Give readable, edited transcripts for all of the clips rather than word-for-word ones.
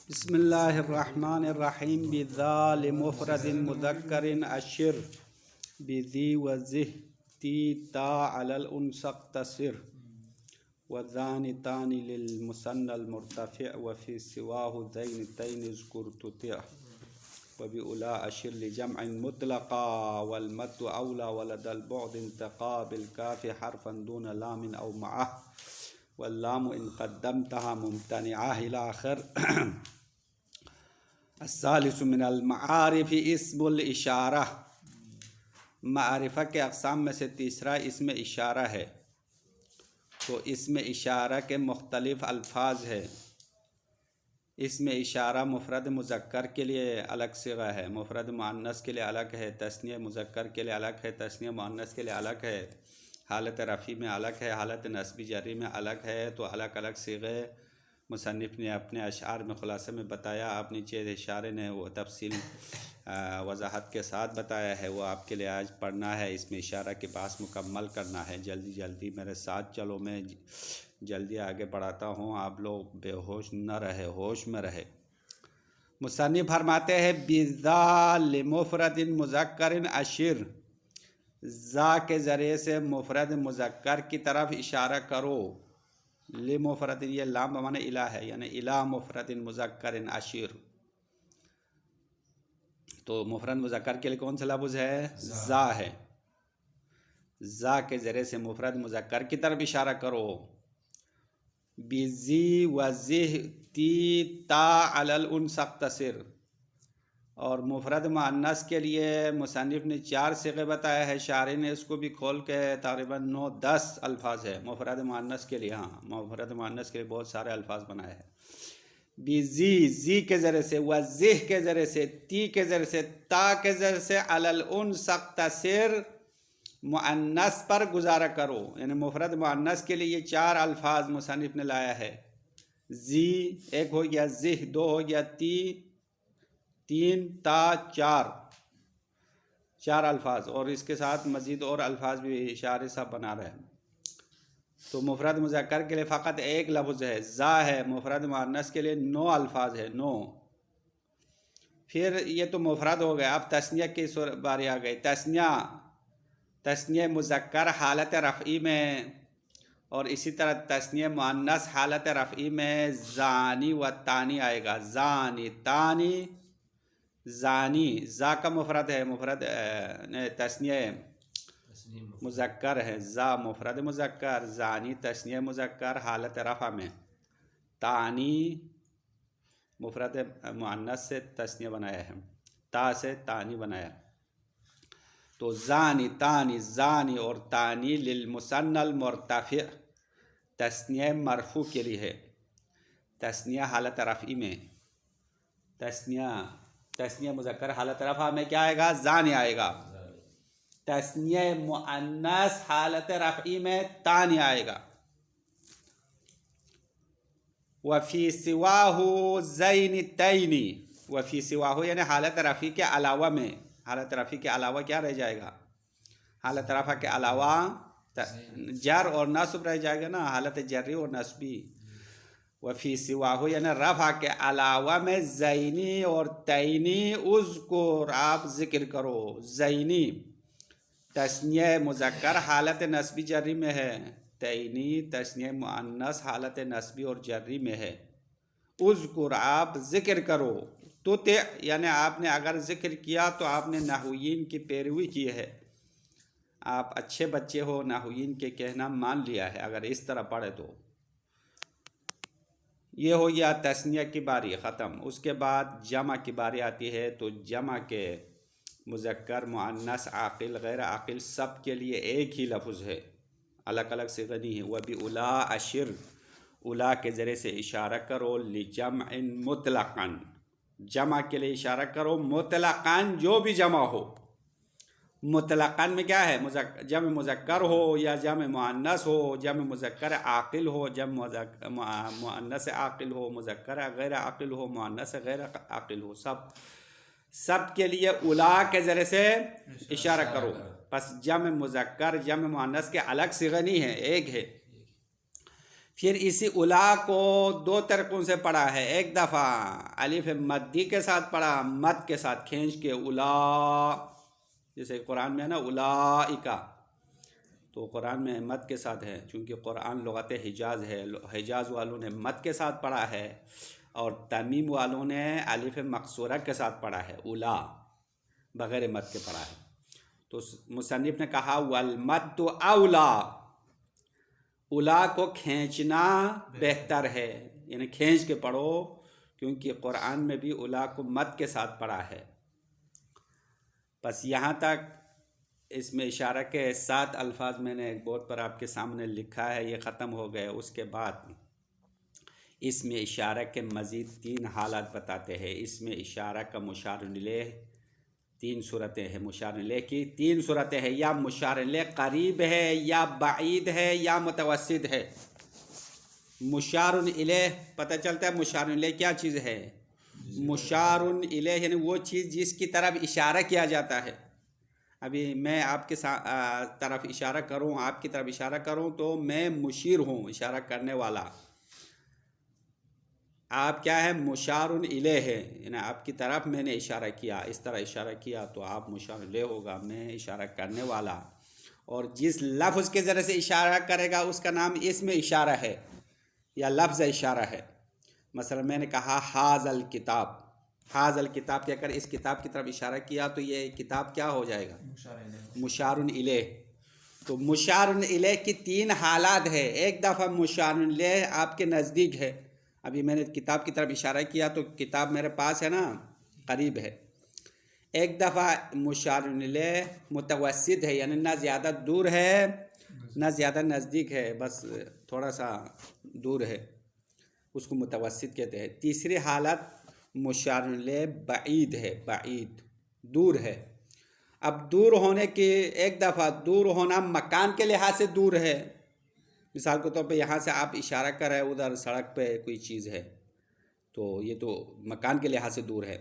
बिस्मिल्लाहिर्रहमानिर्रहीम बिज़ाल मुफ़रदिन मुज़क्करिन अशिर बिज़ी वज़िह ती ता अलल उनसक़्तसिर वज़ानि तानि लिल मुसन्नल मुर्तफ़िअ व फ़ी सिवाहु ज़ैन तैन ज़कुर तुतिअ व बि उला अशिर लिजमअन मुतलक़ा वल मद्दु औला वलदल बुअद इंतक़ा बिल काफ़ि हरफ़न दून लामिन औ मअह वल्लामु इन क़द्दमतहा मुम्तनिअह इला आख़िर। अस्सालिसु मिनल मआरिफ़ इस्मुल इशारा, मारिफ़ा के अक़साम में से तीसरा इसमें इशारा है। तो इसमें इशारा के मुख्तलिफ़ अल्फाज है। इसमें इशारा मुफ़रद मुज़क्कर के लिए अलग सिगा है, मुफ़रद मुअन्नस के लिए अलग है, तस्नीय मुज़क्कर के लिए अलग है, तस्नीय मुअन्नस के लिए अलग है, हालत रफ़ी में अलग है, हालत नस्बी जरी में अलग है। तो अलग अलग सिगे मुसन्निफ़ ने अपने अशार में ख़ुलासे में बताया। आप नीचे इशारे ने वो तफसील वजाहत के साथ बताया है, वो आपके लिए आज पढ़ना है। इसमें इशारा के पास मुकम्मल करना है। जल्दी जल्दी मेरे साथ चलो, मैं जल्दी आगे बढ़ाता हूँ, आप लोग बेहोश न रहे, होश में रहे। मुसन्निफ़ फरमाते हैं बिज़ाल मुफ़रदिन मुज़क्करिन अशिर, ज़ा के ज़रिए से मुफ़रद मुज़क्कर की तरफ इशारा करो। ले मुफ़रदिन, ये लाम बमाने इला है, यानी इला मुफ़रदिन मुज़क्करिन अशिर। तो मुफ़रद मुज़क्कर के लिए कौन सा लफ्ज़ है? ज़ा है। ज़ा के ज़रिए से मुफ़रद मुज़क्कर की तरफ इशारा करो। बिज़ी वज़िह ती ता अलल उनसक़्तसिर। और मुफ़रद मुअन्नस के लिए मुसन्निफ़ ने 4 सिग़े बताया है। शारी ने इसको भी खोल के तक़रीबन 9-10 अल्फाज है मुफ़रद मुअन्नस के लिए। हाँ, मुफ़रद मुअन्नस के लिए बहुत सारे अल्फाज बनाए हैं। बिज़ी, ज़ी के ज़रिए से, वज़िह के ज़रिए से, ती के ज़रिए से, ता के ज़रिए से, अलल उनसक़्तसिर मुअन्नस पर गुजारा करो। यानी मुफ़रद मुअन्नस के लिए ये 4 अल्फाज मुसन्निफ़ ने लाया है। ज़ी एक हो गया, ज़िह 2 हो गया, ती 3, ता 4 अल्फाज, और इसके साथ मज़ीद और अल्फाज भी इशारे सब बना रहे हैं। तो मुफ़रद मुज़क्कर के लिए फ़कत एक लफ्ज़ है, ज़ा है। मुफ़रद मुअन्नस के लिए 9 अल्फाज है, 9। फिर ये तो मुफ़रद हो गया। अब तस्निया की बारी आ गई। तस्निया मुज़क्कर हालत रफ़ई में, और इसी तरह तस्निया मुअन्नस हालत रफ़ई में ज़ानी व तानी आएगा। ज़ानी तानी, ज़ानी ज़ा का मुफ़रद है, मुफ़रद तस्निया मुज़क्कर है। ज़ा मुफ़रद मुज़क्कर, ज़ानी तस्निया मुज़क्कर हालत रफ़ा में, तानी मुफ़रद मुअन्नस से तस्निया बनाया है, ता से तानी बनाया। तो ज़ानी तानी, ज़ानी और तानी लिल मुसन्नल मुर्तफ़िअ, तस्निया मरफ़ू के लिए है। तस्निया हालत रफ़ई में, तस्निया मुज़क्कर हालत रफ़ा में क्या आएगा? ज़ानी आएगा। तस्निया मुअन्नस हालत रफ़ई में तानी आएगा। वफ़ी सिवाहु ज़ैन तैनी, वफ़ी सिवाहु यानी हालत रफ़ी के अलावा में, हालत रफ़ी के अलावा क्या रह जाएगा? हालत रफ़ा के अलावा जर और नस्ब रह जाएगा ना, हालत जर्री और नस्बी। वफ़ी सिवाहु यानी रफ़ा के अलावा में ज़ैनी और तैनी उज़कुर, आप ज़िक्र करो। ज़ैनी तस्निया मुज़क्कर हालत नस्बी जर्री में है, तैनी तस्निया मुअन्नस हालत नस्बी और जर्री में है। उज़कुर, आप ज़िक्र करो। तुते यानी आपने अगर ज़िक्र किया तो आपने नहवीन की पैरवी की है, आप अच्छे बच्चे हो, नहवीन के कहना मान लिया है अगर इस तरह पढ़े तो। ये हो गया तस्निया की बारी ख़त्म। उसके बाद जमा की बारी आती है। तो जमा के मुज़क्कर मुअन्नस आक़िल गैर आक़िल सब के लिए एक ही लफ्ज़ है, अलग अलग सिग़े नहीं है। वह भी उला अशिर, उला के ज़रिए से इशारा करो। लिजमअन मुतलक़न, जमा के लिए इशारा करो मुतलक़न, जो भी जमा हो। मुतलक़न में क्या है? जम मुज़क्कर हो या जम मुअन्नस हो, जम मुज़क्कर आक़िल हो, जम मुअन्नस आक़िल हो, मुज़क्कर गैर आक़िल हो, मुअन्नस गैर आक़िल हो, सब के लिए उला के ज़रिए से इशारा करो। बस जम मुज़क्कर जम मुअन्नस के अलग सिग़े नहीं है, एक है। फिर इसी उला को दो तरीकों से पढ़ा है। एक दफ़ा अलिफ मद्दी के साथ पढ़ा, मद के साथ खींच के उला, जैसे कुरान में है ना उलाइका, तो कुरान में मद के साथ है, चूँकि कुरान लुग़त हिजाज है, हिजाज वालों ने मद के साथ पढ़ा है और तमीम वालों ने अलिफ मकसूरा के साथ पढ़ा है, उला बग़ैर मद के पढ़ा है। तो मुसन्निफ़ ने कहा वल मद्दु औला, उला को खींचना बेहतर है, यानी खींच के पढ़ो, क्योंकि कुरान में भी उला को मद के साथ पढ़ा है। बस यहाँ तक इसमें इशारा के 7 अल्फाज मैंने एक बोर्ड पर आपके सामने लिखा है, ये ख़त्म हो गए। उसके बाद इसमें इशारा के मज़ीद 3 हालात बताते हैं। इसमें इशारा का मुशार इलैह 3 सूरतें हैं, मुशार इलैह की 3 सूरतें हैं, या मुशार इलैह करीब है, या बाईद है, या मुतवस्सित है। मुशार इलैह पता चलता है मुशार इलैह क्या चीज़ है। मुशार इलैह यानी वो चीज़ जिसकी तरफ इशारा किया जाता है। अभी मैं आपके तरफ इशारा करूं, आपकी तरफ इशारा करूं, तो मैं मुशीर हूं, इशारा करने वाला। आप क्या है, मुशारुन इलैह है, यानी आपकी तरफ मैंने इशारा किया, इस तरह इशारा किया तो आप मुशार इलैह होगा, मैं इशारा करने वाला। और जिस लफ्ज़ के ज़रिए से इशारा करेगा उसका नाम इसमें इशारा है या लफ्ज़ इशारा है। मसलन मैंने कहा हाज़ल किताब, हाज़ल किताब कहकर इस किताब की तरफ इशारा किया तो ये किताब क्या हो जाएगा, मुशारुन इलैह। तो मुशारुन इलैह की 3 हालात है। एक दफ़ा मुशारुन इलैह आपके नज़दीक है, अभी मैंने किताब की तरफ इशारा किया तो किताब मेरे पास है ना, करीब है। एक दफ़ा मुशारुन इलैह मुतवस्सित है, यानी ना ज़्यादा दूर है ना ज़्यादा नज़दीक है, बस थोड़ा सा दूर है, उसको मुतवस्सित कहते हैं। तीसरी हालत मुशारुन इलैह बाईद है, बाईद दूर है। अब दूर होने की, एक दफ़ा दूर होना मकान के लिहाज से दूर है, मिसाल के तौर पे यहाँ से आप इशारा कर रहे हैं, उधर सड़क पे कोई चीज़ है, तो ये तो मकान के लिहाज से दूर है।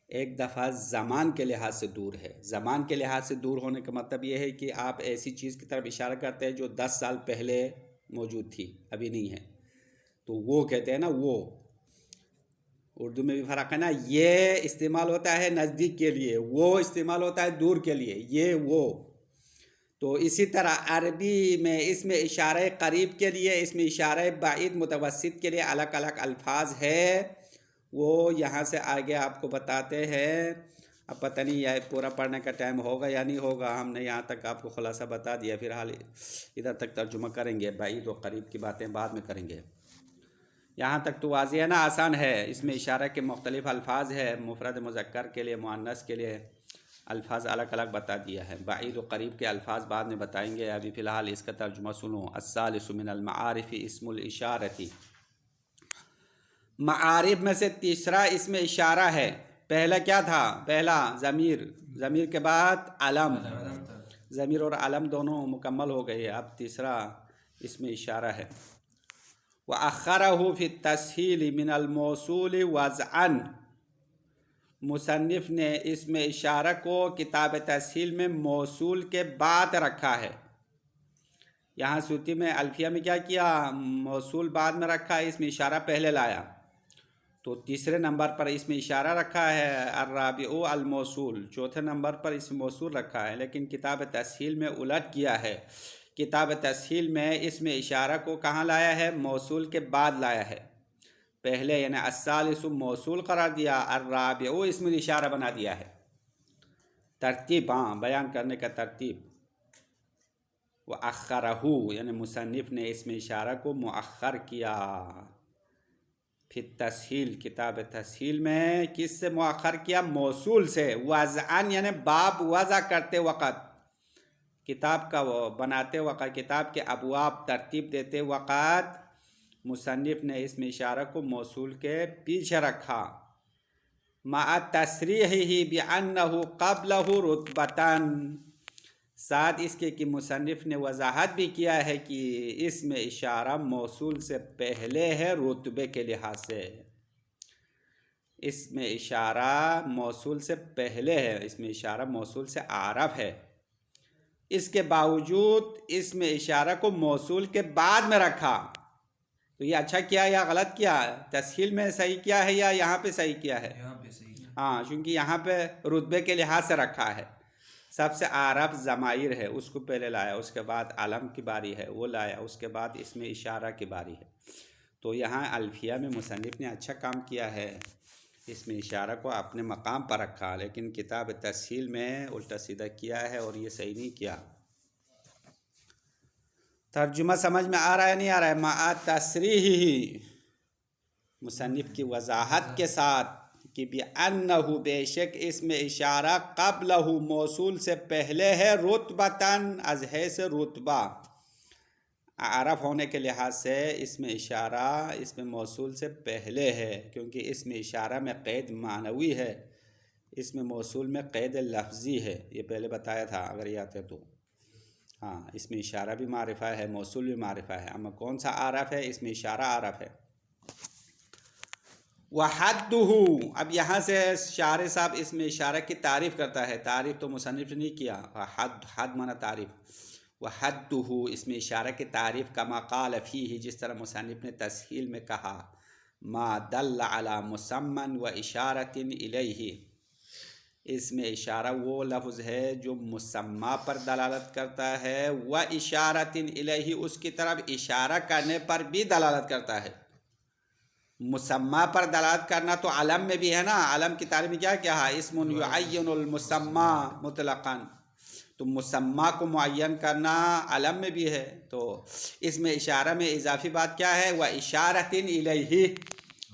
एक दफ़ा ज़मान के लिहाज से दूर है। ज़मान के लिहाज से दूर होने का मतलब ये है कि आप ऐसी चीज़ की तरफ इशारा करते हैं जो 10 साल पहले मौजूद थी, अभी नहीं है, तो वो कहते हैं ना, वो उर्दू में भी फ़र्क है ना, ये इस्तेमाल होता है नज़दीक के लिए, वो इस्तेमाल होता है दूर के लिए, ये वो। तो इसी तरह अरबी में इसमें इशारे करीब के लिए, इसमें इशारे बाईद मुतवस्सित के लिए अलग अलग अल्फाज है, वो यहाँ से आगे आपको बताते हैं। अब पता नहीं यह पूरा पढ़ने का टाइम होगा या नहीं होगा, हमने यहाँ तक आपको खुलासा बता दिया, फिर हाल इधर तक तर्जुमा करेंगे, बाईद और करीब की बातें बाद में करेंगे। यहाँ तक तो वाज़ेह है ना, आसान है। इसमें इशारा के मुख्तलिफ अल्फाज है, मुफरद मुज़क्कर के लिए, मुअन्नस के लिए अल्फाज अलग अलग बता दिया है। बाईद और करीब के अल्फाज बाद में बताएंगे, अभी फ़िलहाल इसका तर्जुमा सुनो। अस्सालिसु मिनल मआरिफ़ि इस्मुल इशारती, मआरिफ में से तीसरा इसमें इशारा है। पहला क्या था, पहला ज़मीर, ज़मीर के बाद अलम, ज़मीर और अलम दोनों मुकम्मल हो गए, अब तीसरा इसमें इशारा है। व अख़रहु फ़ी तस्हील मिनल मौसूल वज़अन, मुसन्निफ़ ने इसमें इशारा को किताब तस्हील में मौसूल के बाद रखा है। यहाँ सूती में अल्फिया में क्या किया, मौसूल बाद में रखा है, इसमें इशारा पहले लाया, तो तीसरे नंबर पर इसमें इशारा रखा है। अर्राबिउ अल मौसूल, चौथे नंबर पर इसमें मौसूल रखा है, लेकिन किताब तस्हील में उलट किया है। किताब तस्हील में इसमें इशारा को कहाँ लाया है, मौसूल के बाद लाया है। पहले यानी अस्सालिसु मौसूल करार दिया, अर्राबिउ इसमें इशारा बना दिया है। तरतीब, हाँ, बयान करने का तरतीब। व अख़रहु यानी मुसन्निफ़ ने इसमें इशारा को मुअख़्ख़र किया। फिर तस्हील, किताब तस्हील में किससे मुअख़्ख़र किया, मौसूल से। वज़अन यानी बाब वज़ा करते वक़्त, किताब का बनाते वक़्त, किताब के अबवाब तरतीब देते वक़्त मुसन्निफ़ ने इसमें इशारा को मौसूल के पीछे रखा। मा तस्रीही बिअन्नहु क़ब्लहु रुतबतन, साथ इसके कि मुसन्निफ़ ने वजाहत भी किया है कि इसमें इशारा मौसूल से पहले है रुतबे के लिहाज से। इसमें इशारा मौसूल से पहले है, इसमें इशारा मौसूल से आरफ है। इसके बावजूद इसमें इशारा को मौसूल के बाद में रखा, तो ये अच्छा किया या गलत किया? तस्हील में सही किया है या यहाँ पे सही किया है? यहाँ पे सही है। हाँ, क्योंकि यहाँ पे रुतबे के लिहाज से रखा है। सबसे आरब ज़माइर है उसको पहले लाया, उसके बाद आलम की बारी है वो लाया, उसके बाद इसमें इशारा की बारी है। तो यहाँ अल्फिया में मुसन्निफ़ ने अच्छा काम किया है, इसमें इशारा को अपने मकाम पर रखा, लेकिन किताब तस्हील में उल्टा सीधा किया है और ये सही नहीं किया। तर्जुमा समझ में आ रहा है नहीं आ रहा है? मा तसरीही, मुसन्निफ़ की वजाहत के साथ कि बिअन्नहु, बेशक इसमें इशारा क़ब्लहु, मौसूल से पहले है, रुतबतन, अज़हे से रुतबा, आरफ होने के लिहाज से इसमें इशारा इसमें मौसूल से पहले है, क्योंकि इसमें इशारा में क़ैद मानवी है, इसमें मौसूल में क़ैद लफ्ज़ी है। ये पहले बताया था अगर याद है तो। हाँ, इसमें इशारा भी मारिफा है, मौसूल भी मारिफा है। अमा कौन सा आरफ है? इसमें इशारा आरफ है। वहद्दुहु, अब यहाँ से शारे साहब इसमें इशारा की तारीफ़ करता है। तारीफ़ तो मुसन्निफ़ ने नहीं किया, हद माना तारीफ़। वहद्दुहु, इसमें इशारा की तारीफ़ कमा क़ाल फ़ीही, जिस तरह मुसन्निफ़ ने तस्हील में कहा, मा दल्ला अला मुसम्मन व इशारतिन इलैहि, इसमें इशारा वो लफ्ज़ है जो मुसम्मा पर दलालत करता है, व इशारतिन इलैहि, उसकी तरफ इशारा करने पर भी दलालत करता है। मुसम्मा पर दलालत करना तो अलम में भी है ना, अलम की तारीफ़ में क्या क्या है? इस्मुन युअय्यनुल मुसम्मा मुतलक़न, तो मुसम्मा को मुअय्यन करना अलम में भी है। तो इसमें इशारा में इजाफी बात क्या है? व इशारतिन इलैहि,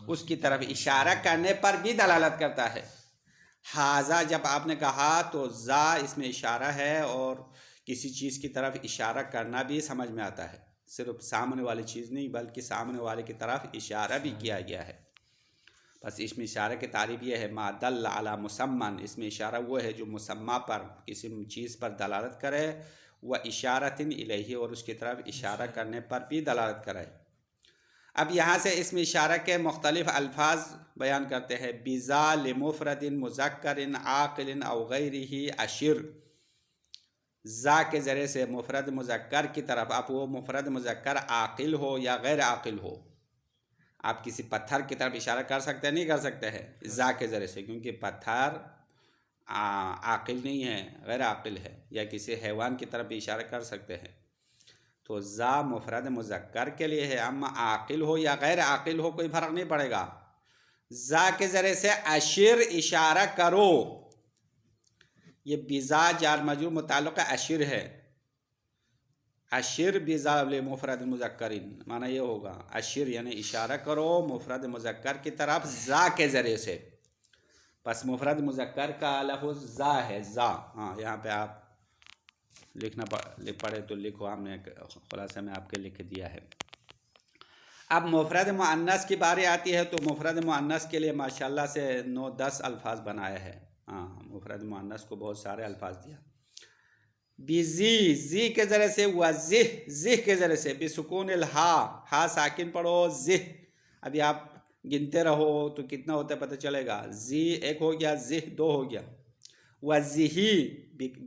उसकी तरफ इशारा करने पर भी दलालत करता है। हाजा जब आपने कहा तो जा इसमें इशारा है, और किसी चीज़ की तरफ इशारा करना भी समझ में आता है, सिर्फ सामने वाली चीज़ नहीं बल्कि सामने वाले की तरफ इशारा भी किया गया है। बस इसमें इशारे की तारीफ़ यह है, मा दल्ला अला मुसम्मन, इसमें इशारा वो है जो मुसम्मा पर, किसी चीज़ पर दलालत करे, व इशारतिन इलैहि, और उसकी तरफ इशारा करने पर भी दलालत करे। अब यहाँ से इसमें इशारा के मुख्तलिफ अल्फाज बयान करते हैं। बिज़ा लिमुफ़रदिन मुज़क्करिन आक़िलिन औ गैरिही अशिर, ज़ा के ज़रिए से मुफ़रद मुज़क्कर की तरफ, आप वो मुफ़रद मुज़क्कर आक़िल हो या गैर आक़िल हो, आप किसी पत्थर की तरफ इशारा कर सकते हैं नहीं कर सकते हैं ज़ा के ज़रिए से, क्योंकि पत्थर आक़िल नहीं है, गैर आक़िल है, या किसी हैवान की तरफ भी इशारा कर सकते हैं। तो ज़ा मुफ़रद मुज़क्कर के लिए है, अम्मा आक़िल हो या गैर आक़िल हो कोई फ़र्क नहीं पड़ेगा। ज़ा के ज़रिए से अशिर इशारा करो, ये बिज़ा जार मजरूर मुताल्लिक़ अशिर है। अशिर बिज़ा मुफ़रद मुज़क्करिन, माना ये होगा अशिर यानी इशारा करो मुफ़रद मुज़क्कर की तरफ ज़ा के ज़रिए से। बस मुफ़रद मुज़क्कर का लफ्ज़ ज़ा है, ज़ा। हाँ, यहाँ पे आप लिखना पड़े तो लिखो, हमने खुलासा में आपके लिख दिया है। अब मुफ़रद मुअन्नस की बारी आती है, तो मुफ़रद मुअन्नस के लिए माशाल्लाह से 9-10 अल्फाज बनाए हैं। हाँ, मुफ़रद मुअन्नस को बहुत सारे अल्फाज दिया। बिज़ी, जी के ज़रिए से, व ज़िह के ज़रिए से, बिसुकूनिल हा साकिन पढ़ो, ज़िह। अभी आप गिनते रहो तो कितना होता है पता चलेगा। जी 1 हो गया, ज़िह 2 हो गया। व ज़िही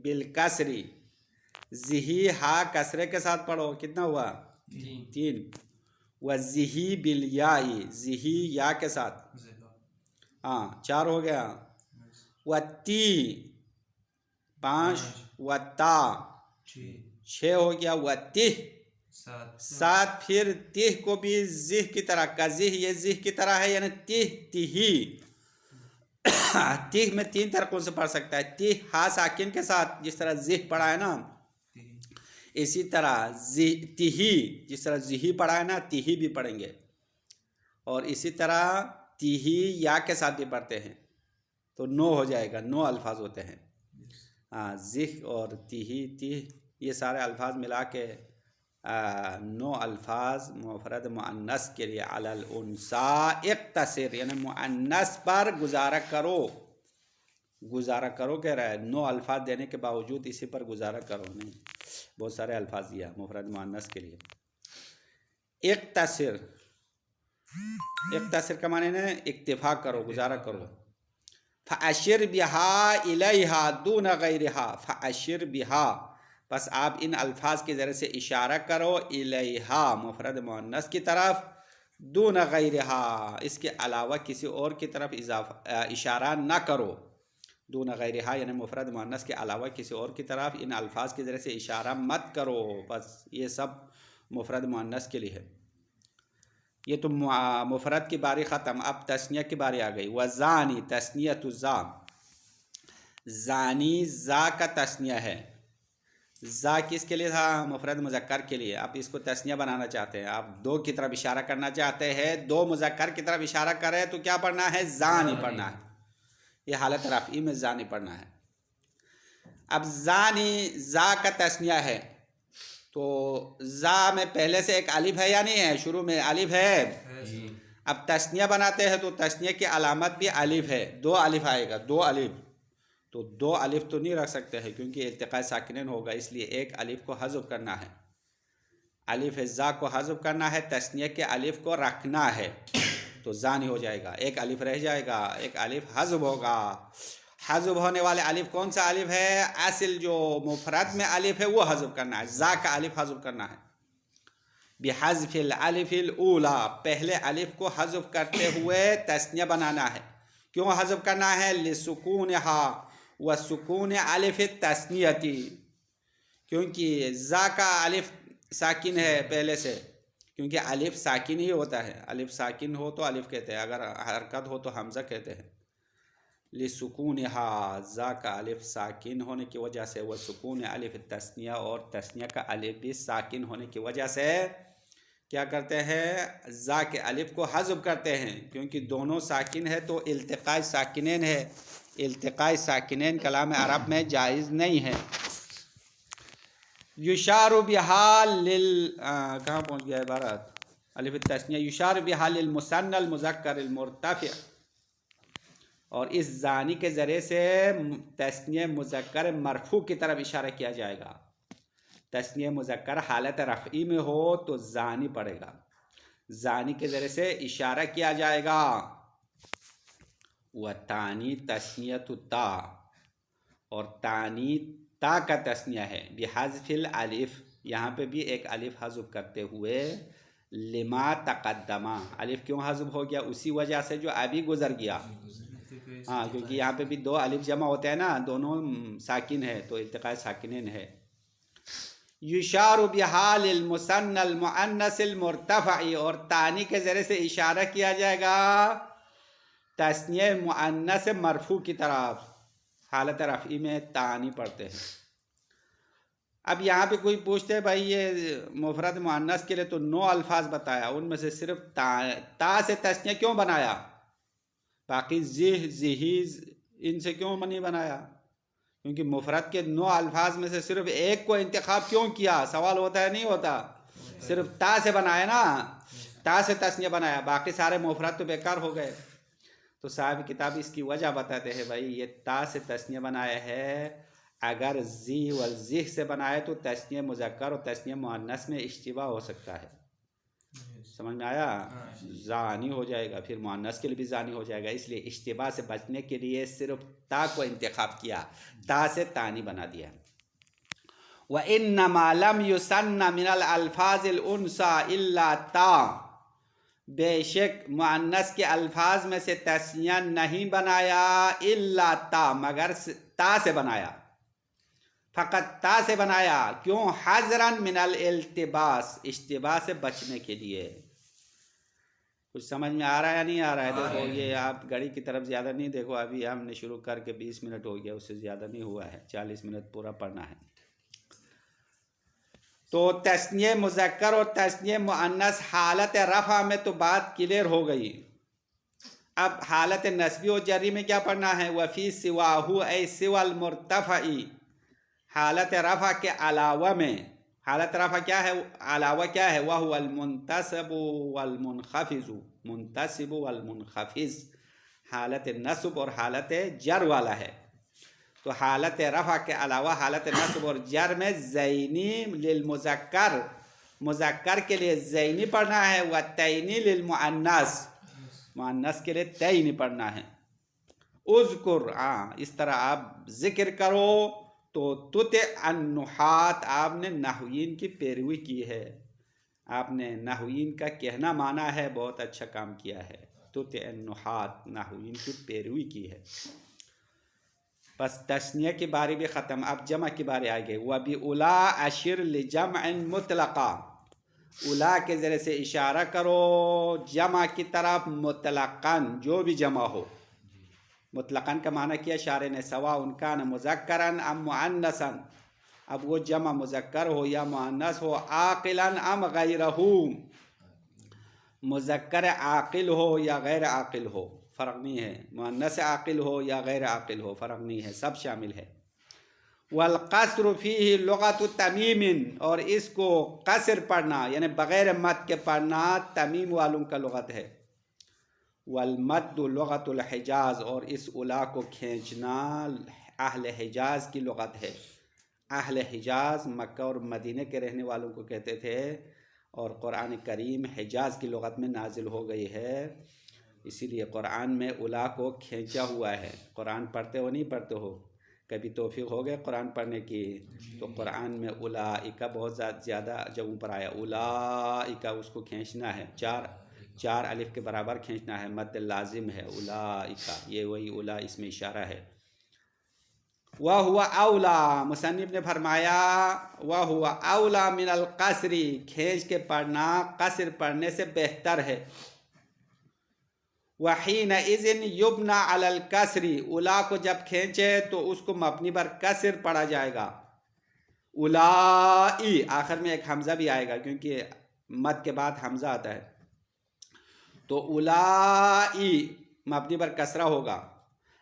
बिलकसरी, ज़िही हा कसरे के साथ पढ़ो, कितना हुआ? 3। व ज़िही बिलयाई, ज़िही या के साथ, हाँ 4 हो गया। व ती 5, व ता 6 हो गया। व तिह 7। फिर तिह को भी ज़िह की तरह, का ज़िह ये ज़िह की तरह है, यानी तिह तिही। तिह में 3 तरीकों से पढ़ सकता है। तिह हा साकिन के साथ, जिस तरह ज़िह पढ़ा है ना, इसी तरह तिही, जिस तरह ज़िही पढ़ा है ना, तिही भी पढ़ेंगे। और इसी तरह तिही या के साथ भी पढ़ते हैं, तो 9 हो जाएगा। 9 अल्फाज होते हैं। हाँ, ज़िह और तिही, तिह, ये सारे अल्फाज मिला के 9 अल्फाज मुफ़रद मुअन्नस के लिए। अलल उन्सा इक़्तसिर, यानी मुअन्नस पर गुजारा करो, गुजारा करो कह रहा है। 9 अल्फाज देने के बावजूद इसी पर गुजारा करो, नहीं बहुत सारे अल्फाज दिया मुफ़रद मुअन्नस के लिए। इक़्तसिर, इक़्तसिर का माने ना इक्तिफा करो, गुजारा करो। फ़अशिर बिहा इलैहा दून गैरिहा, फ़अशिर बिहा, बस आप इन अल्फाज के ज़रिए से इशारा करो, इलैहा मुफ़रद मुअन्नस की तरफ, दून गैरिहा, इसके अलावा किसी और की तरफ इशारा ना करो। दून गैरिहा यानी मुफरद मुअन्नस के अलावा किसी और की तरफ इन अल्फाज के ज़रिए से इशारा मत करो। बस ये सब मुफरद मुअन्नस के लिए है। ये तो मुफरद की बारी ख़त्म। अब तस्निया की बारी आ गई। वज़ानी तस्नियतु ज़ा, ज़ानी ज़ा का तस्निया है। ज़ा किसके लिए था? मुफरद मुज़क्कर के लिए। आप इसको तस्निया बनाना चाहते हैं, आप दो की तरफ इशारा करना चाहते हैं, दो मुज़क्कर की तरफ इशारा करें तो क्या पढ़ना है? ज़ानी पढ़ना है। ये हालत रफ़ी में ज़ानी पढ़ना है। अब ज़ानी ज़ा का तस्निया है तो ज़ा में पहले से एक अलिफ है या नहीं है? शुरू में अलिफ है। अब तस्निया बनाते हैं तो तस्निया की अलामत भी अलिफ है, दो अलिफ आएगा, दो अलिफ। तो दो अलिफ तो नहीं रख सकते हैं क्योंकि इल्तिक़ाए साकिनैन होगा, इसलिए एक अलिफ को हज़फ करना है। अलिफ ज़ा को हज़फ करना है, तस्निया के अलिफ को रखना है तो ज़ानी हो जाएगा। एक अलिफ रह जाएगा, एक अलिफ हज़फ होगा। हज़फ होने वाले अलिफ कौन सा अलिफ है? असल जो मुफरद में अलिफ है वो हज़फ करना है, ज़ा का अलिफ हज़फ करना है। बिहज़्फ़िल अलिफ़िल ऊला, पहले अलिफ को हज़फ करते हुए तस्निया बनाना है। क्यों हज़फ करना है? लिसुकूनहा व सुकून अलिफ तस्नियती, क्योंकि ज़ा का अलिफ साकिन है पहले से, क्योंकि अलिफ साकिन ही होता है। अलिफ साकिन हो तो अलिफ कहते हैं, अगर हरकत हो तो हमज़ा कहते हैं। लिसुकूनहा, ज़ा का अलिफ साकिन होने की वजह से, वह सुकून अलिफ तस्निया, और तस्निया का अलिफ भी साकिन होने की वजह से क्या करते हैं? ज़ा के अलिफ को हज़फ करते हैं, क्योंकि दोनों साकिन है तो इल्तिक़ाए साकिनैन है। इल्तिक़ाए साकिनैन कलाम अरब में जायज़ नहीं है। युशारु बिहाल लिल, कहाँ पहुँच गया इबारत? अलिफ तस्निया। युशारु बिहाल लिल मुसन्नल मुज़क्कर अल मुर्तफ़ी, और इस ज़ानी के ज़रिए से तस्निया मुज़क्कर मरफू की तरफ इशारा किया जाएगा। तस्निया मुज़क्कर हालत रफ़ई में हो तो ज़ानी पड़ेगा, ज़ानी के ज़रिए से इशारा किया जाएगा। व तानी तस्नियतु ता, और तानी ता का तस्निया है। बिहज़्फ़िल अलिफ, यहाँ पे भी एक अलिफ हज़फ करते हुए। लिमा तक़द्दमा, अलिफ क्यों हज़फ हो गया? उसी वजह से जो अभी गुजर गया। हाँ, क्योंकि यहाँ पे भी दो अलिफ जमा होते हैं ना, दोनों साकिन है तो इल्तिक़ाए साकिनैन है। युशारु बिहालिल मुसन्नल मुअन्नसिल मुर्तफ़ई, और तानी के ज़रिए से इशारा किया जाएगा तस्निया मुअन्नस मरफू की तरफ। हालत रफ़ई में तानी पढ़ते हैं। अब यहाँ पे कोई पूछते हैं भाई ये मुफरद मुअन्नस के लिए तो 9 अल्फाज बताया, उनमें से सिर्फ ता से तस्निया क्यों बनाया? बाकी ज़िह ज़िहीज़ इनसे क्यों नहीं बनाया? क्योंकि मुफरद के 9 अल्फाज में से सिर्फ एक को इंतखाब क्यों किया? सवाल होता है, नहीं होता? सिर्फ ता से बनाया ना, ता से तस्निया बनाया, बाकी सारे मुफरद तो बेकार हो गए। तो साहब किताब इसकी वजह बताते हैं, भाई ये ता से तस्निया बनाया है। अगर जी व ज़िह से बनाए तो तस्निया मुज़क्कर और तस्निया मुअन्नस में इश्तिबा हो सकता है। समझ में आया? ज़ानी हो जाएगा, फिर मुअन्नस के लिए भी ज़ानी हो जाएगा। इसलिए इश्तिबा से बचने के लिए सिर्फ ता को इंतखाब किया, ता से तानी बना दिया। व इन्नमा लम युसन्ना मिनल अल्फाज़िल उन्सा इल्ला ता, बेशक मुअन्नस के अल्फाज में से तस्निया नहीं बनाया इल्ला ता, मगर ता से बनाया, फ़कत ता से बनाया। क्यों? हज़रन मिनल इल्तिबास, इश्तिबा से बचने के लिए। कुछ समझ में आ रहा है या नहीं आ रहा है? देखो ये आप घड़ी की तरफ ज़्यादा नहीं देखो, अभी हमने शुरू करके 20 मिनट हो गया, उससे ज़्यादा नहीं हुआ है, 40 मिनट पूरा पढ़ना है। तो तस्निया मुज़क्कर और तस्निया मुअन्नस हालत रफ़ा में तो बात क्लियर हो गई। अब हालत नस्बी और जरी में क्या पढ़ना है? वफ़ी सिवाहु ऐ सिवल मुर्तफ़ई, हालत रफ़ा के अलावा में। हालत रफ़ा क्या है? अलावा क्या है? वह हुवल मुंतसिबु वल मुनख़फ़िज़ु, मुंतसिबु वल मुनख़फ़िज़ हालत नस्ब और हालत जर वाला है। तो हालत रफ़ा के अलावा हालत नस्ब और जर में ज़ैनी लिल मुज़क्कर, मुज़क्कर के लिए ज़ैनी पढ़ना है, व तैनी लिल मुअन्नस, मुअन्नस के लिए तैनी पढ़ना है। उज़कुर, इस तरह आप जिक्र करो। तो तुत अन्नुहात, आपने नहवीन की पैरवी की है। आपने नाहुईन का कहना माना है, बहुत अच्छा काम किया है। तुत-ए-नुहात, नाहुईन की पैरवी की है। बस तस्निया की बारी भी ख़त्म, अब जमा की बारी आ गई। व बि उला अशिर लिजमअन मुतलका, उला के ज़रिए से इशारा करो जमा की तरफ, मुतलक़न जो भी जमा हो। मुतलक़न का माना किया शारे ने, सवा उनका न मुज़क्करन अम मुअन्नसन, अब वो जमा मुज़क्कर हो या मुअन्नस हो, आक़िलन अम गैरहू, मुज़क्कर आक़िल हो या गैर आक़िल हो, फ़र्क नहीं है। मुअन्नस आक़िल हो या गैर आक़िल हो, फ़र्क नहीं है, सब शामिल है। वल क़स्रु फ़ीही लुग़तु तमीमिन, और इसको क़स्र पढ़ना यानी बग़ैर मद के पढ़ना तमीम वालों का लुग़त है। वल मद्दु लुग़तुल हिजाज़, और इस उला को खींचना अहले हिजाज़ की लुग़त है। अहले हिजाज़ मक्का और मदीने के रहने वालों को कहते थे, और क़ुरान करीम हिजाज़ की लुग़त में नाजिल हो गई है, इसीलिए क़ुरान में उला को खींचा हुआ है। क़ुरान पढ़ते हो नहीं पढ़ते हो, कभी तौफ़ीक़ हो गए क़ुरान पढ़ने की, तो क़ुरान में उलाइका बहुत ज़्यादा जगहों पर आया। उलाइका उसको खींचना है, चार अलिफ के बराबर खींचना है, मद लाजिम है। उलाइका ये वही उला, इसमें इशारा है। वह हुआ औला, मुसन्निफ़ ने फरमाया वह हुआ औला मिनल क़स्री, खींच के पढ़ना क़स्र पढ़ने से बेहतर है। वहीन इज़िन युबना अलल कसरी, उला को जब खींचे तो उसको मबनी पर कसर पढ़ा जाएगा। उलाई, आखिर में एक हमज़ा भी आएगा क्योंकि मद के बाद हमज़ा आता है, तो उलाई मबनी पर कसरा होगा।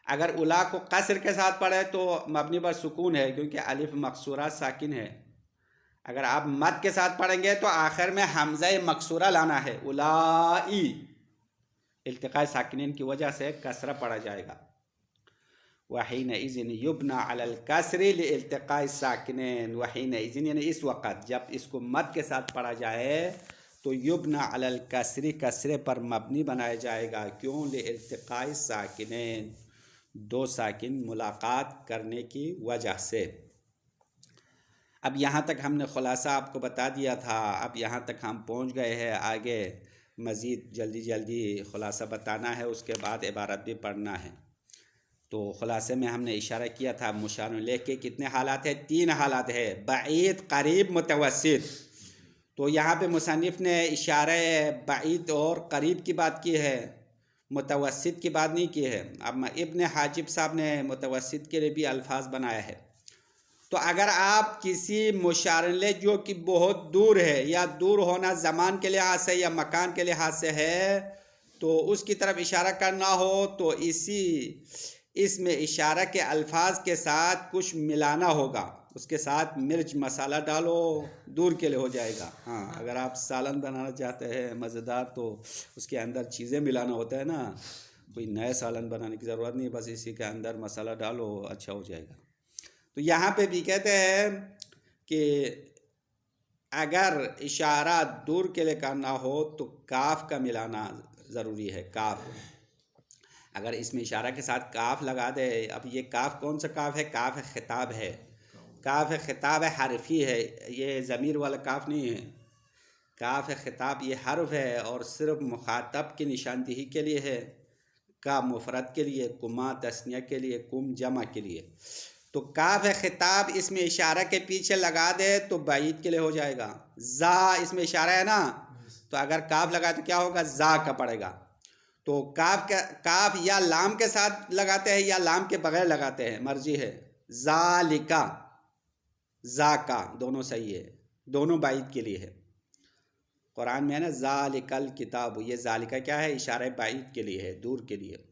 अगर उला को कसर के साथ पढ़े तो मबनी पर सुकून है क्योंकि अलिफ मकसूरा साकिन है। अगर आप मद के साथ पढ़ेंगे तो आखिर में हमज़ा मकसूरा लाना है। उलाई इल्तिक़ाए साकिनीन की वजह से कसरा पढ़ा जाएगा। वहीन इज़िन युबना अलल कसरी लिइल्तिक़ाए साकिनीन, वहीन इज़िन यानी इस वक़्त जब इसको मद के साथ पढ़ा जाए तो युबना अलल कसरी, कसरे पर मबनी बनाया जाएगा। क्यों? लिइल्तिक़ाए साकिनीन, दो साकिन मुलाकात करने की वजह से। अब यहाँ तक हमने ख़ुलासा आपको बता दिया था, अब यहाँ तक हम पहुँच गए हैं। आगे मज़ीद जल्दी जल्दी ख़ुलासा बताना है, उसके बाद इबारत भी पढ़ना है। तो ख़ुलासे में हमने इशारा किया था मुशार इलैह के कितने हालात है? 3 हालात है, बईद, करीब, मुतवस्सित। तो यहाँ पे मुसन्निफ़ ने इशारा बईद और करीब की बात की है, मुतवस्सित की बात नहीं की है। अब इब्न हाजिब साहब ने मुतवस्सित के लिए भी अल्फाज बनाया है। तो अगर आप किसी मुशार इलैह जो कि बहुत दूर है, या दूर होना ज़मान के लिहाज से या मकान के लिहाज से है, तो उसकी तरफ इशारा करना हो तो इसमें इशारा के अल्फाज के साथ कुछ मिलाना होगा, उसके साथ मिर्च मसाला डालो, दूर के लिए हो जाएगा। हाँ, अगर आप सालन बनाना चाहते हैं मज़ेदार तो उसके अंदर चीज़ें मिलाना होता है ना, कोई नए सालन बनाने की ज़रूरत नहीं, बस इसी के अंदर मसाला डालो, अच्छा हो जाएगा। तो यहाँ पे भी कहते हैं कि अगर इशारा दूर के लिए करना हो तो काफ का मिलाना ज़रूरी है। काफ, अगर इसमें इशारा के साथ काफ लगा दे, अब ये काफ कौन सा काफ है? काफ खिताब है, काफ खिताब है, हरफी है, ये ज़मीर वाला काफ नहीं है। काफ खिताब ये हर्फ है और सिर्फ मुखातब की निशानदेही के लिए है, का मुफरद के लिए, कुमा तस्निया के लिए, कुम जमा के लिए। तो काफ खिताब इसमें इशारा के पीछे लगा दे तो बाईद के लिए हो जाएगा। जा इसमें इशारा है ना, तो अगर काफ लगा तो क्या होगा? जा का पड़ेगा। तो काफ या लाम के साथ लगाते हैं या लाम के बगैर लगाते हैं, मर्जी है। ज़ालिका, जा का दोनों सही है, दोनों बाईद के लिए है। कुरान में है ना ज़ालिकल किताब, ये ज़ालिका क्या है? इशारा बाईद के लिए है, दूर के लिए।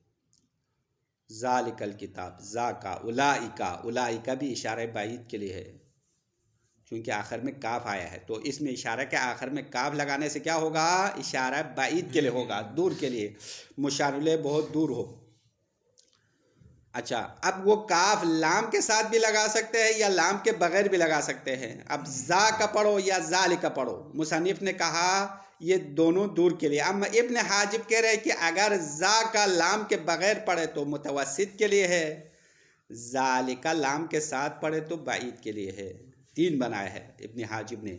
ज़ालिकल किताब, जा का, उलाइका, उलाइका भी इशारा बाईद के लिए है क्योंकि आखिर में काफ आया है। तो इसमें इशारा के आखिर में काफ लगाने से क्या होगा? इशारा बाईद के लिए होगा, दूर के लिए, मुशार इलैह बहुत दूर हो। अच्छा, अब वो काफ लाम के साथ भी लगा सकते हैं या लाम के बगैर भी लगा सकते हैं। अब जा का पढ़ो या ज़ालिका पढ़ो, मुसन्निफ़ ने कहा ये दोनों दूर के लिए। अब इब्न हाजिब कह रहे हैं कि अगर जा का लाम के बगैर पढ़े तो मुतवस्सित के लिए है, ज़ालिका लाम के साथ पढ़े तो बाईद के लिए है। 3 बनाया है इब्न हाजिब ने।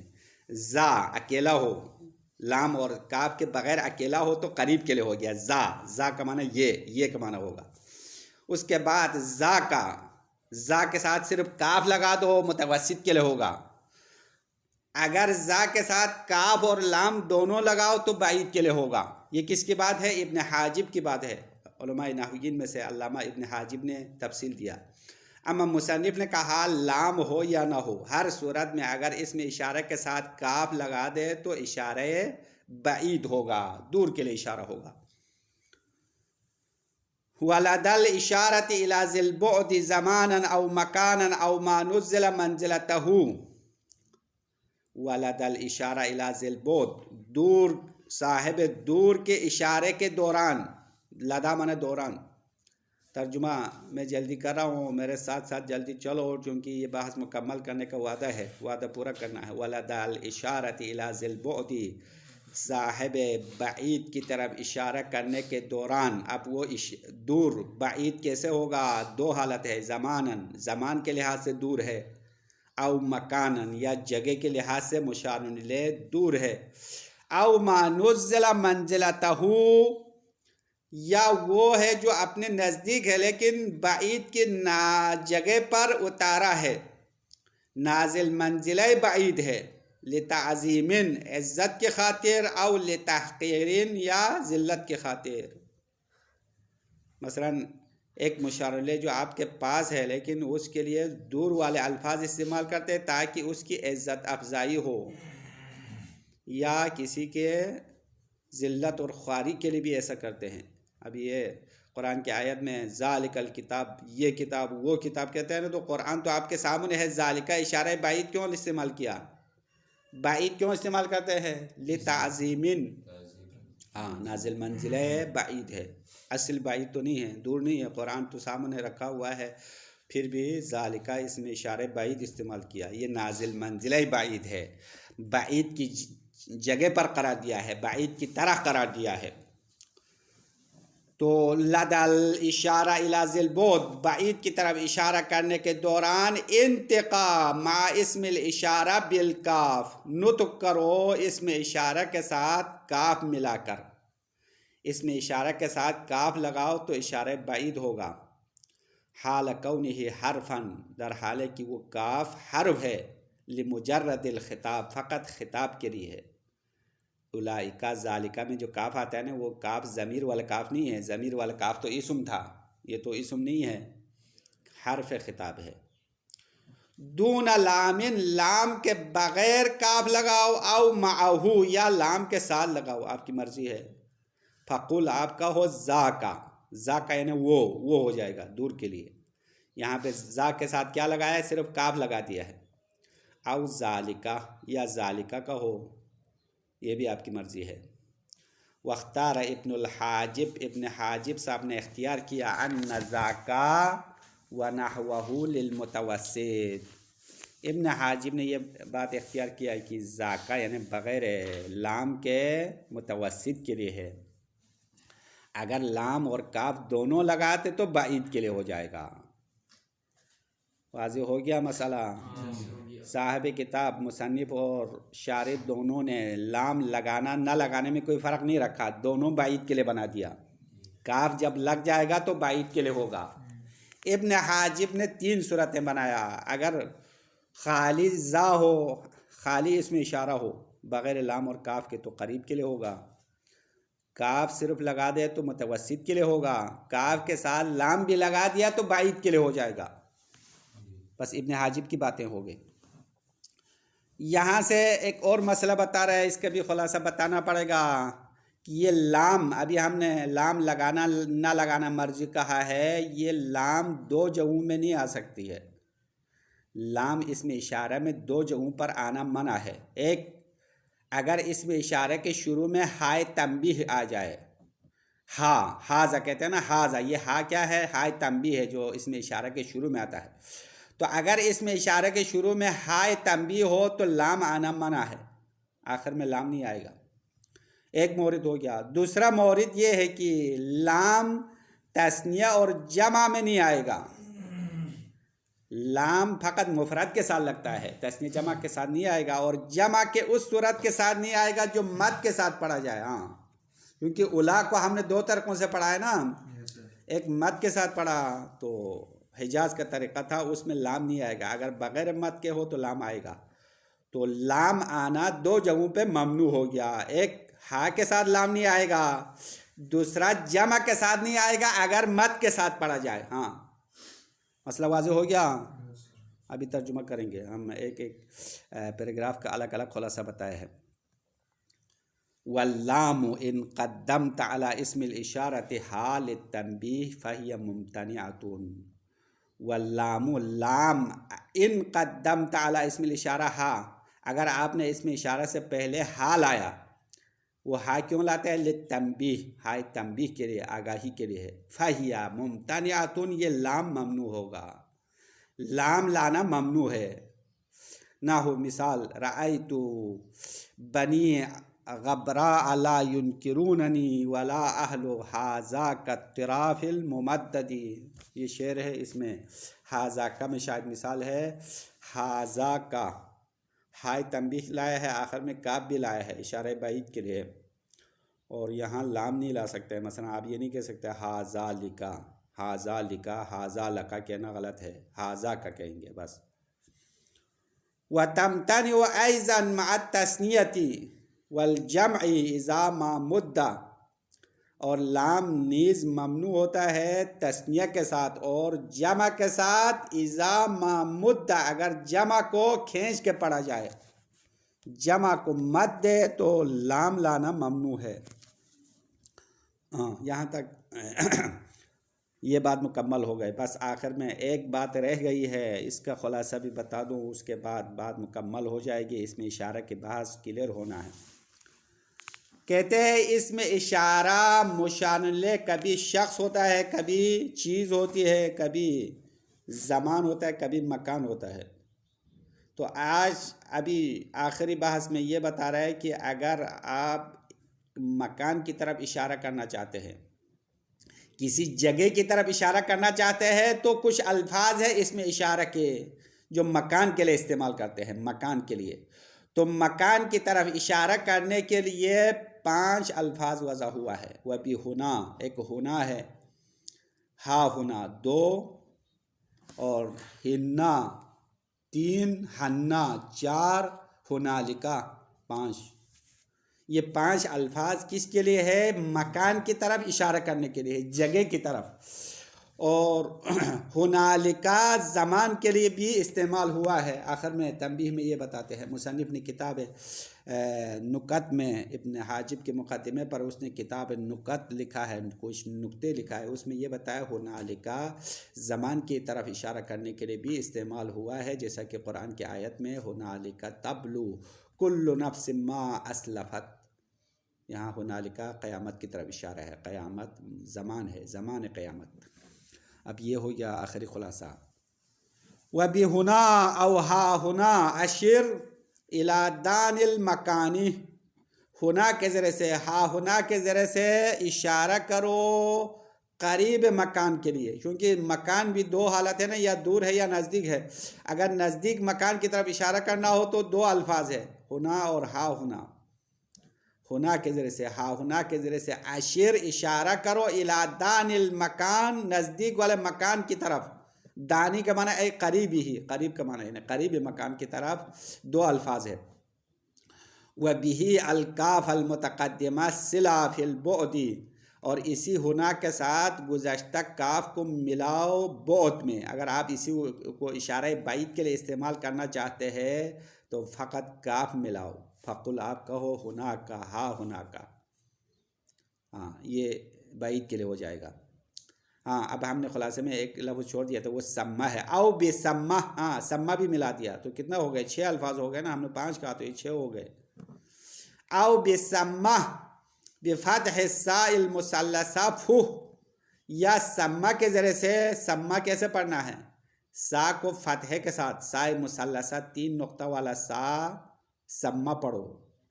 जा अकेला हो लाम और काफ के बगैर अकेला हो तो करीब के लिए हो गया जा का माना ये का माना होगा। उसके बाद जा के साथ सिर्फ काफ लगा दो मुतवस्सित के लिए होगा। अगर जा के साथ काफ और लाम दोनों लगाओ तो बाईद के लिए होगा। ये किसकी बात है? इब्न हाजिब की बात है। उलमाए नहवीन में से अल्लामा इब्न हाजिब ने तफसील दिया। अम्मा मुसन्निफ ने कहा लाम हो या ना हो, हर सूरत में अगर इसमें इशारे के साथ काफ लगा दे तो इशारे बाईद होगा, दूर के लिए इशारा होगा। वलदल इशारत इला ज़िल बुअद ज़मानन औ मकानन औ मा नुज़्ज़िल मंज़िलतहु। वलदल इशारा इला ज़िल बुअद, दूर, साहिब दूर के इशारे के दौरान, लदा माने दौरान। तर्जुमा मैं जल्दी कर रहा हूँ, मेरे साथ साथ जल्दी चलो क्योंकि ये बहस मुकम्मल करने का वादा है, वादा पूरा करना है। वलदल इशारत इला ज़िल बुअदी, साहिब बाईद की तरफ इशारा करने के दौरान। अब वो दूर बाईद कैसे होगा? दो हालत है, ज़मानन, ज़मान के लिहाज से दूर है, औ मकानन, या जगह के लिहाज से मुशारुन इलैह दूर है, औ मा नुज़्ज़िल मंज़िलतहु, या वो है जो अपने नज़दीक है लेकिन बाईद की जगह पर उतारा है। नाजिल मंजिल बाईद है, लिताज़ीमिन, इज़्ज़त के खातिर, और लितहक़ीरिन, या ज़िल्लत के खातिर। मसलन एक मुशार जो आपके पास है लेकिन उसके लिए दूर वाले अल्फाज इस्तेमाल करते हैं ताकि उसकी इज़्ज़त अफजाई हो, या किसी के ज़िल्लत और ख्वारी के लिए भी ऐसा करते हैं। अब ये कुरान की आयत में ज़ालिकल किताब, ये किताब वो किताब कहते हैं ना, तो कुरान तो आपके सामने है। ज़ालिका इशारा बाईद क्यों इस्तेमाल किया? बाईद क्यों इस्तेमाल करते हैं? लिताज़ीमिन, हाँ, नाजिल मंजिल बाईद है, असल बाईद तो नहीं है, दूर नहीं है, कुरान तो सामने रखा हुआ है, फिर भी ज़ालिका इसमें इशारे बाईद इस्तेमाल किया। ये नाजिल मंजिल बाईद है, बाईद की जगह पर करार दिया है, बाईद की तरह करार दिया है। तो लदल इशारा इला ज़िल बुअद, बाईद की तरफ इशारा करने के दौरान, इंतिका मा इस्मिल इशारा बिल काफ, नुतक करो इसमें इशारा के साथ काफ मिलाकर। इसमें इशारा के साथ काफ लगाओ तो इशारा बाईद होगा। हाल कौनिही हरफन, दर हाल कि वो काफ हर्फ है, लिमुजर्रदिल खिताब, फ़कत खिताब के लिए है। उलाइका ज़ालिका में जो काफ आता है ना, वो काफ ज़मीर वाला काफ नहीं है, ज़मीर वाला काफ तो इसम था, ये तो इसम नहीं है, हर्फ खिताब है। दून लामिन, लाम के बगैर काफ लगाओ, औ माअहू, या लाम के साथ लगाओ, आपकी मर्जी है। फ़कुल, आपका हो जा का यानी वो हो जाएगा दूर के लिए। यहाँ पे जा के साथ क्या लगाया है? सिर्फ काफ लगा दिया है। औ ज़ालिका, या ज़ालिका का हो, ये भी आपकी मर्ज़ी है। वख्तार इब्नुल हाजिब, इब्न हाजिब साहब ने इख्तियार किया, अन्न ज़ाका व नहवहु लिलमुतवस्सित। इब्न हाजिब ने यह बात इख्तियार किया कि ज़ाका यानी बग़ैर लाम के मुतवस्सित के लिए है। अगर लाम और काफ दोनों लगाते तो बाईद के लिए हो जाएगा। वाज़ेह हो गया मसला? साहिब किताब, मुसन्निफ और शारिह दोनों ने लाम लगाना न लगाने में कोई फ़र्क नहीं रखा, दोनों बाईद के लिए बना दिया। काफ जब लग जाएगा तो बाईद के लिए होगा। इब्न हाजिब ने 3 सूरतें बनाया। अगर खाली जा हो, खाली इसमें इशारा हो बग़ैर लाम और काफ के, तो करीब के लिए होगा। काफ सिर्फ लगा दे तो मुतवस्सित के लिए होगा। काफ के साथ लाम भी लगा दिया तो बाईद के लिए हो जाएगा। बस इब्न हाजिब की बातें हो गई। यहाँ से एक और मसला बता रहा है, इसका भी खुलासा बताना पड़ेगा कि ये लाम, अभी हमने लाम लगाना ना लगाना मर्जी कहा है, ये लाम 2 जगहों में नहीं आ सकती है। लाम इसमें इशारा में 2 जगहों पर आना मना है। एक, अगर इसमें इशारे के शुरू में हाय तंबीह आ जाए, हाजा कहते हैं ना, हाजा, ये हा क्या है? हाय तंबीह है जो इसमें इशारे के शुरू में आता है। तो अगर इसमें इशारे के शुरू में हाय तंबीह हो तो लाम आना मना है, आखिर में लाम नहीं आएगा। एक मौरिद हो गया। दूसरा मौरिद ये है कि लाम तस्निया और जमा में नहीं आएगा। लाम फ़कत मुफरद के साथ लगता है, तस्नीय जमा के साथ नहीं आएगा, और जमा के उस सूरत के साथ नहीं आएगा जो मद के साथ पढ़ा जाए। हाँ, क्योंकि उला को हमने दो तरीक़ों से पढ़ा है ना, एक मद के साथ पढ़ा तो हिजाज का तरीक़ा था, उसमें लाम नहीं आएगा। अगर बग़ैर मद के हो तो लाम आएगा। तो लाम आना दो जगहों पे ममनू हो गया। एक हा के साथ लाम नहीं आएगा, दूसरा जमा के साथ नहीं आएगा अगर मद के साथ पढ़ा जाए। हाँ, मसला वाज़ेह हो गया। अभी तर्जुमा करेंगे हम, एक एक पैराग्राफ का अलग अलग खुलासा बताया है। वल्लामु इन क़द्दमत अला इस्मिल इशारति हाल तंबीह फहिय मुमतनिअतुन। वल्लामु लाम इन क़द्दमत अला इस्मिल इशारा हा, अगर आपने इसमें इशारा से पहले हा लाया, वो हा क्यों लाते हैं? लितंबीह, हाय तंबीह के लिए, आगाही के लिए है। फहिया मुमतनिअतुन, ये लाम ममनू होगा। लाम लाना ममनू है ना हो। मिसाल रअयतु बनी गबरा अला युनकिरूननी वला अहलु हाजा कत्तराफिल मुमद्ददी, ये शेर है। इसमें हाजा का में शायद मिसाल है। हाजा का हाय तंबीह लाया है, आखिर में काब भी लाया है इशारे बाईद के लिए, और यहाँ लाम नहीं ला सकते। मसलन आप ये नहीं कह सकते हाजा लिका, हाजा लिका, हाजा लका कहना गलत है, हाजा का कहेंगे बस। व तमतनि व ऐज़न मअ तस्नियति वल जमई इज़ा मा मुद्दा, और लाम नीज ममनू होता है तस्निया के साथ और जमा के साथ। इज़ा मा मुद्दा, अगर जमा को खींच के पढ़ा जाए, जमा को मद दे तो लाम लाना ममनू है। हाँ, यहाँ तक ये बात मुकम्मल हो गई। बस आखिर में एक बात रह गई है, इसका खुलासा भी बता दूँ, उसके बाद बात मुकम्मल हो जाएगी। इसमें इशारा के बहस क्लियर होना है। कहते हैं इसमें इशारा मुशानले, कभी शख्स होता है, कभी चीज़ होती है, कभी ज़मान होता है, कभी मकान होता है। तो आज अभी आखिरी बहस में ये बता रहा है कि अगर आप मकान की तरफ इशारा करना चाहते हैं, किसी जगह की तरफ इशारा करना चाहते हैं, तो कुछ अल्फाज है इसमें इशारा के जो मकान के लिए इस्तेमाल करते हैं। मकान के लिए तो मकान की तरफ इशारा करने के लिए 5 अल्फाज वज़ा हुआ है। वह भी हुना, एक हुना है, हा हुना 2, और हिन्ना 3, हन्ना 4, हुनालिका 5। ये 5 अल्फाज किसके लिए है? मकान की तरफ इशारा करने के लिए, जगह की तरफ। और हुनालिका ज़मान के लिए भी इस्तेमाल हुआ है। आखिर में तंबीह में ये बताते हैं, मुसन्निफ ने किताब नुकत में, इब्न हाजिब के मुक़द्दिमे पर उसने किताब नुकत लिखा है, कुछ नुक्ते लिखा है, उसमें ये बताया हुनालिका ज़मान की तरफ इशारा करने के लिए भी इस्तेमाल हुआ है। जैसा कि कुरान की आयत में हुनालिका तबलू कुल्लु नफ्सिम मा अस्लफत, यहाँ हुनालिका क़यामत की तरफ इशारा है। क़यामत ज़मान है, ज़मान क़यामत। अब ये हो गया आखिरी खुलासा। व भी हुना औ हा हुना अशिर इला दानिल मकानी, हुना के ज़रिए से, हा हुना के ज़रिए से इशारा करो करीब मकान के लिए, क्योंकि मकान भी 2 हालत है ना, या दूर है या नज़दीक है। अगर नज़दीक मकान की तरफ इशारा करना हो तो 2 अल्फाज है, हुना और हा हुना। हुना के ज़रिए से, हा हुना के ज़रिए से अशिर इशारा करो इला दानिल मकान, नज़दीक वाले मकान की तरफ। दानी का माना एक करीबी ही, करीब का माना है करीब मकान की तरफ। 2 अल्फाज है। व बिही अलकाफ अलमुतक़द्दिमा सिला फिल बुअदी, और इसी हुना के साथ गुज़श्ता काफ को मिलाओ बोत में। अगर आप इसी को इशारा बाईद के लिए इस्तेमाल करना चाहते हैं तो फ़कत काफ मिलाओ। फ़कुल आप कहो हुना का, हा हुना का, हाँ, ये बाईद के लिए हो जाएगा। हाँ, अब हमने खुलासे में एक लफ्ज़ छोड़ दिया, तो वो सम्मा है। आओ बेसम्मा, हाँ, सम्मा भी मिला दिया तो कितना हो गए? 6 अल्फाज हो गए ना, हमने 5 कहा तो ये 6 हो गए। आओ बेसम्मा बेफ़तह साइल मुसल्लसा फुह, या सम्मा के ज़रिए से। सम्मा कैसे पढ़ना है? सा को फ़तह के साथ, साए मुसल्लसा 3 नुक्ता वाला सा, सम्मा पढ़ो,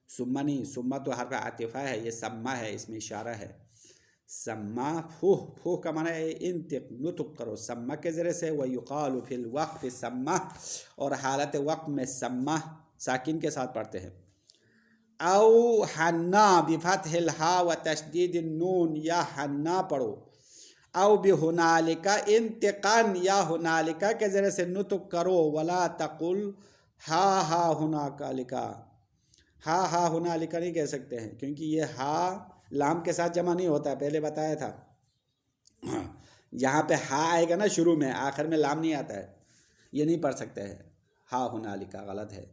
सुम्मा नहीं। सुम्मा तो हर्फ आतिफ़ा है, ये सम्मा है, इसमें इशारा है। सम्मा फूह, फूह का माना है इंतिक, नुतुक करो सम्मा के ज़रिए से। व युक़ालु फिल वक़्फ़ सम्मा, और हालत वक़्फ़ में सम्मा साकिन के साथ पढ़ते हैं। औ हन्ना बिफ़त्हिल हा व तशदीदिन नून, या हन्ना पढ़ो। औ बिहुनालिका इंतिकान, या हुनालिका के ज़रिए से नुतुक करो। वला तकुल हा हा हुनालिका, हा हा हुनालिका नहीं कह सकते हैं, क्योंकि ये हा लाम के साथ जमा नहीं होता, पहले बताया था। यहाँ पे हा आएगा ना शुरू में, आखिर में लाम नहीं आता है, ये नहीं पढ़ सकते हैं। हा हुनालिका गलत है।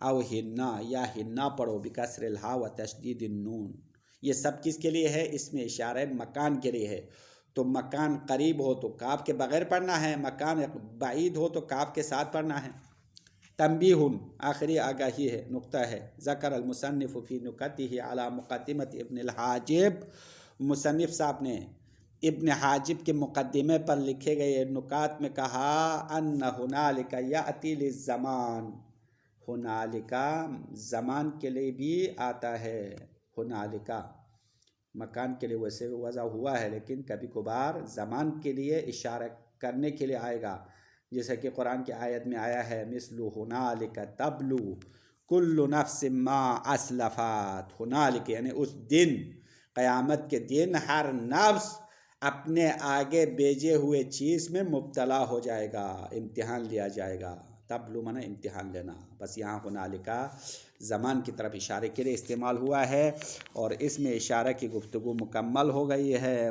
औ हिन्ना, या हिन्ना पढ़ो बिकसरिल हा व तशदीदिन नून। ये सब किसके लिए है? इसमें इशारा है मकान के लिए है। तो मकान करीब हो तो काफ के बगैर पढ़ना है, मकान बाईद हो तो काफ के साथ पढ़ना है। तंबीहुन, आखिरी आगाही है, नुक्ता है। ज़कर अल-मुसन्निफ़ फ़ी नुकतिही अला मुक़द्दिमत इब्न अल-हाजिब, मुसन्निफ़ साहब ने इब्न हाजिब के मुक़द्दिमे पर लिखे गए नुकात में कहा, अन्ना हुनालिका याती लिज़्ज़मान, हुनालिका ज़मान के लिए भी आता है। हुनालिका मकान के लिए वैसे वज़ा हुआ है, लेकिन कभी कभार ज़मान के लिए इशारा करने के लिए आएगा, जैसे कि कुरान की आयत में आया है, मिसलु हुनालिका तबलू कुल्लु नफ्सिम मा अस्लफ़ात। हुनालिका यानी उस दिन, क़यामत के दिन, हर नफ्स अपने आगे भेजे हुए चीज़ में मुब्तला हो जाएगा, इम्तिहान लिया जाएगा। तबलू माना इम्तिहान लेना। बस यहाँ हुनालिका ज़मान की तरफ इशारे के लिए इस्तेमाल हुआ है, और इसमें इशारा की गुफ्तगू मुकम्मल हो गई है।